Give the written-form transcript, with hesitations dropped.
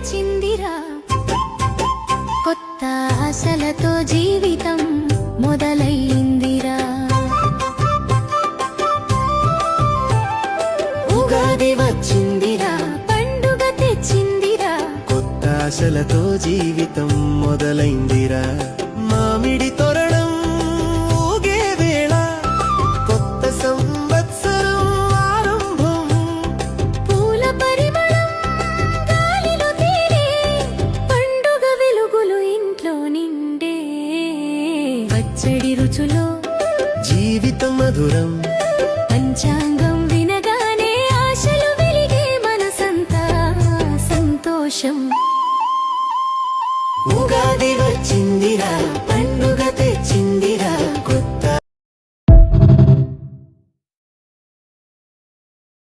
వచ్చిందిరా కొత్త ఆశలతో జీవితం మొదలైందిరా ఉగాది వచ్చిందిరా పండుగ తెచ్చిందిరా కొత్త ఆశలతో జీవితం మొదలైందిరా మామిడి తోరణం ఊగే వేళ కొత్త సంవత్సరం ఆరంభం పూల పరిమళం గాలిలో తేలే పండుగ వెలుగులు ఇంట్లో నిండే పచ్చడి రుచులో జీవితం మధురం పంచాంగ